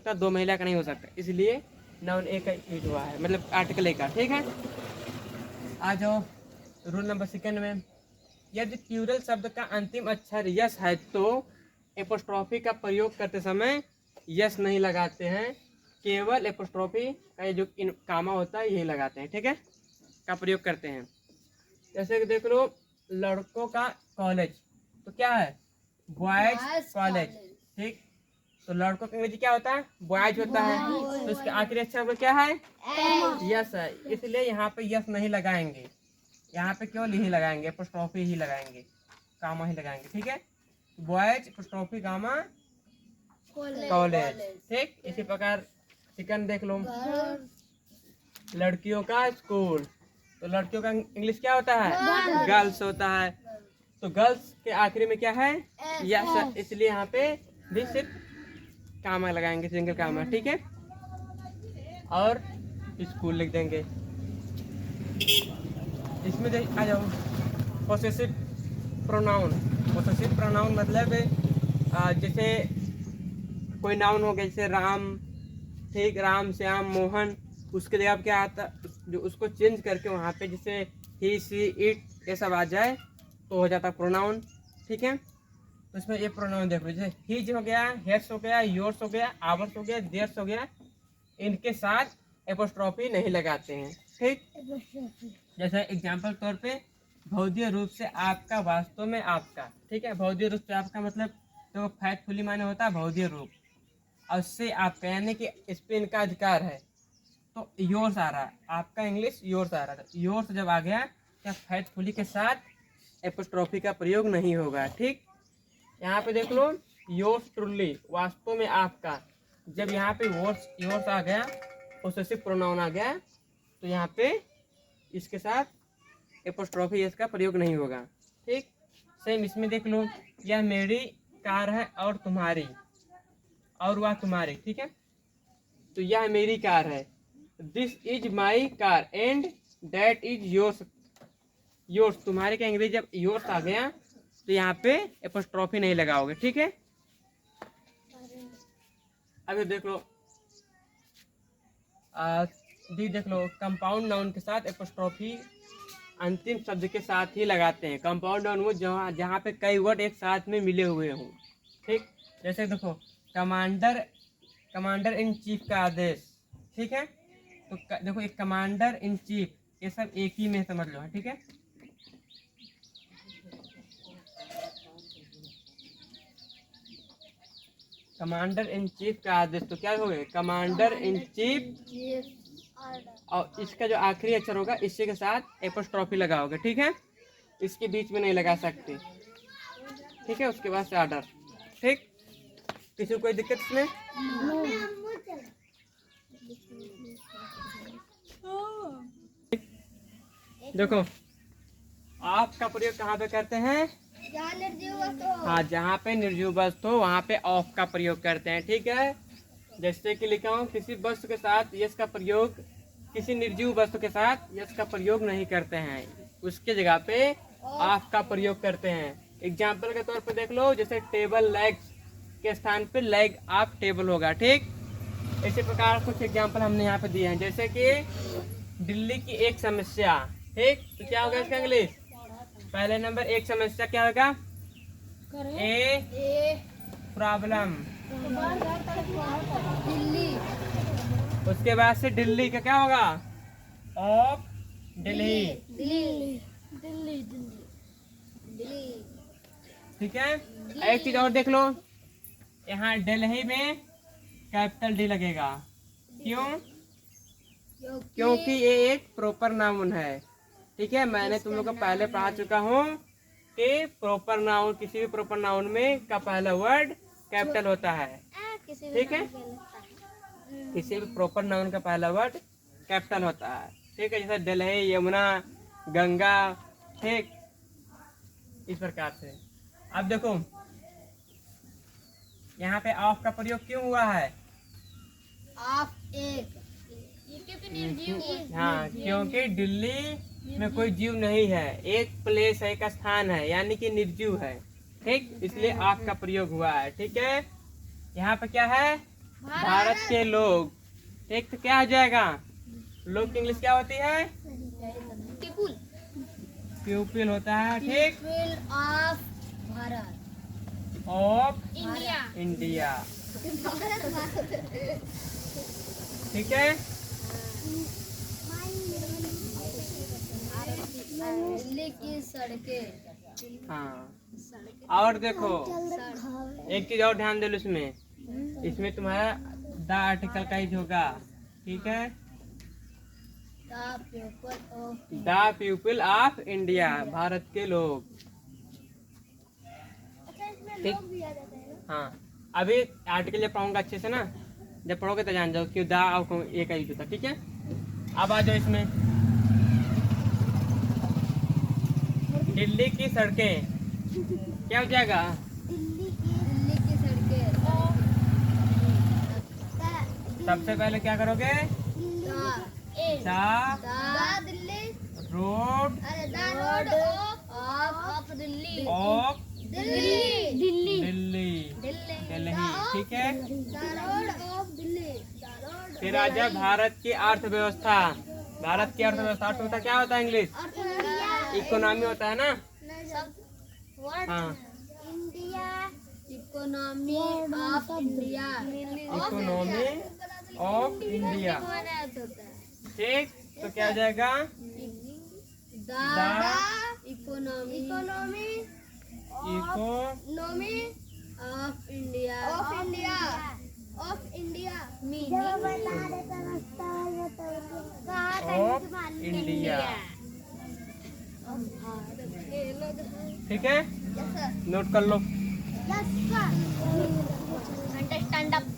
सकता, दो महिला का नहीं हो सकता, इसलिए नाउन ए का यूज हुआ है, मतलब आर्टिकल ए का। ठीक है, आ जाओ रूल नंबर सेकंड में। यदि प्लूरल शब्द का अंतिम अक्षर यस है तो एपोस्ट्रॉफी का प्रयोग करते समय यस नहीं लगाते हैं, केवल एपोस्ट्रॉफी का ये जो कामा होता है यही लगाते हैं। ठीक है, का प्रयोग करते हैं। जैसे कि देख लो, लड़कों का कॉलेज तो क्या है, बॉयज कॉलेज। ठीक, तो लड़कों का अंग्रेजी क्या होता है, बॉयज होता है, तो इसके आखिरी अक्षर क्या है, यस है, इसलिए यहाँ पे यस नहीं लगाएंगे, यहाँ पे केवल यही लगाएंगे, एपोस्ट्रॉफी ही लगाएंगे, कामा ही लगाएंगे। ठीक है, बॉयज एपोस्ट्रॉफी कामा कॉलेज। ठीक, इसी प्रकार सेकंड देख लो, लड़कियों का स्कूल, तो लड़कियों का इंग्लिश क्या होता है, गर्ल्स होता है, तो गर्ल्स के आखिरी में क्या है, यस, इसलिए यहाँ पे भी सिर्फ कामा लगाएंगे, सिंगल कामा। ठीक है, और स्कूल लिख देंगे। इसमें आ जाओ पोसेसिव प्रोनाउन। पोसेसिव प्रोनाउन मतलब जैसे कोई नाउन हो गया, जैसे राम, ठीक, राम, श्याम, मोहन, उसके जगह क्या आता, जो उसको चेंज करके वहाँ पे जैसे ही, सी, इट ये सब आ जाए तो हो जाता प्रोनाउन। ठीक है, तो इसमें ये प्रोनाउन देखो, जैसे हिज हो गया, हेड्स हो गया, योर्स हो गया, आवर्स हो गया, देयर्स हो गया, इनके साथ एपोस्ट्रॉफी नहीं लगाते हैं। ठीक, जैसे एग्जाम्पल तौर पे भौतिक रूप से आपका, वास्तव में आपका। ठीक है, भौतिक रूप से आपका मतलब तो फैक्टफुली माने होता है भौतिक रूप, और उससे आपका यानी कि इस पे इनका अधिकार है, तो योर्स आ रहा है, आपका इंग्लिश योर्स आ रहा था, योर्स जब आ गया क्या फैक्टफुली के साथ एपोस्ट्रॉफी का प्रयोग नहीं होगा। ठीक, यहाँ पे देख लो, योर्स ट्रूली, वास्तव में आपका, जब यहाँ पे योर्स आ गया, पोसेसिव प्रोनाउन आ गया, तो यहाँ पे इसके साथ एपोस्ट्रॉफी इसका प्रयोग नहीं होगा। ठीक, सेम इसमें देख लो, यह मेरी कार है और तुम्हारी, और वह तुम्हारी। ठीक है, तो यह मेरी कार है, this is my car, and that is yours. Yours, तुम्हारे का अंग्रेजी जब योर्स आ गया तो यहाँ पे एपोस्ट्रॉफी नहीं लगाओगे। ठीक है, अभी देख लो, देख लो, कंपाउंड नाउन के साथ एपोस्ट्रॉफी अंतिम शब्द के साथ ही लगाते हैं। कंपाउंड नाउन वो जहाँ जहाँ पे कई वर्ड एक साथ में मिले हुए हों। ठीक, जैसे देखो, कमांडर, कमांडर इन चीफ का आदेश। ठीक है, तो देखो, एक कमांडर इन चीफ, ये सब एक ही में समझ लो। ठीक है, कमांडर इन चीफ का आदेश, तो क्या हो गया, कमांडर इन चीफ, और इसका जो आखिरी अक्षर होगा इसी के साथ एपोस्ट्रॉफी लगाओगे। ठीक है, इसके बीच में नहीं लगा सकते। ठीक है, उसके बाद से ऑर्डर। ठीक, किसी को कोई दिक्कत इसमें? देखो, आपका प्रयोग कहाँ पे करते हैं, हाँ, जहाँ पे निर्जीव वस्तु हो वहाँ पे ऑफ का प्रयोग करते हैं। ठीक है, जैसे कि लिखा हूँ, किसी वस्तु के साथ यस का प्रयोग, किसी निर्जीव वस्तु के साथ यस का प्रयोग नहीं करते हैं, उसके जगह पे ऑफ का प्रयोग करते हैं। एग्जाम्पल के तौर पे देख लो, जैसे टेबल, लेग्स के स्थान पे लेग ऑफ टेबल होगा। ठीक, इसी प्रकार कुछ एग्जाम्पल हमने यहाँ पे दिए हैं, जैसे कि दिल्ली की एक समस्या। ठीक, तो क्या होगा इसका इंग्लिश, पहले नंबर एक समस्या क्या होगा, ए प्रॉब्लम, उसके बाद से दिल्ली का क्या होगा, ऑफ दिल्ली। ठीक है, एक चीज और देख लो, यहाँ दिल्ली में कैपिटल डी लगेगा, क्यों, क्योंकि ये एक प्रॉपर नाउन है। ठीक है, मैंने तुम लोग को पहले पढ़ा चुका हूँ कि प्रॉपर नाउन, किसी भी प्रॉपर नाउन में का पहला वर्ड कैपिटल होता है। ठीक है, किसी भी प्रॉपर नाउन का पहला वर्ड कैपिटल होता है। ठीक है, जैसे दिल्ली, यमुना, गंगा। ठीक, इस प्रकार से। अब देखो, यहाँ पे ऑफ का प्रयोग क्यों हुआ है, ऑफ एक, हाँ, क्योंकि दिल्ली में कोई जीव नहीं है, एक प्लेस है, एक स्थान है, यानी कि निर्जीव है। ठीक, इसलिए ऑफ का प्रयोग हुआ है। ठीक है, यहाँ पे क्या है, भारत के लोग, ठीक, तो क्या हो जाएगा? लोग की इंग्लिश क्या होती है? पीपुल। पीपल होता है, ठीक। People of Bharat. Of India. India, ठीक है। दिल्ली की सड़कें। हाँ, और देखो एक चीज और ध्यान दे लो इसमें, इसमें तुम्हारा द आर्टिकल का यूज होगा, ठीक है। The people of India, Bharat के लोग, ठीक। हाँ, अभी आर्टिकल जब पढ़ूंगा अच्छे से ना, जब पढ़ोगे तो जान जाओ कि द और ए का यूज होता है, ठीक है। अब आ जाओ इसमें, दिल्ली की सड़कें क्या हो जाएगा? दिल्ली की सड़कें। सबसे पहले क्या करोगे? Delhi road of Delhi. Of Delhi Delhi, Delhi Delhi, ठीक है। दिल्ली। फिर आ जाए भारत की अर्थव्यवस्था। भारत की अर्थव्यवस्था, अर्थव्यवस्था क्या होता है? इंग्लिश इकोनॉमी होता है ना। हाँ, economy of India. Economy of India, ठीक। तो क्या हो जाएगा? Economy economy of India. Of India of India, ठीक है। नोट कर लो। Yes, sir.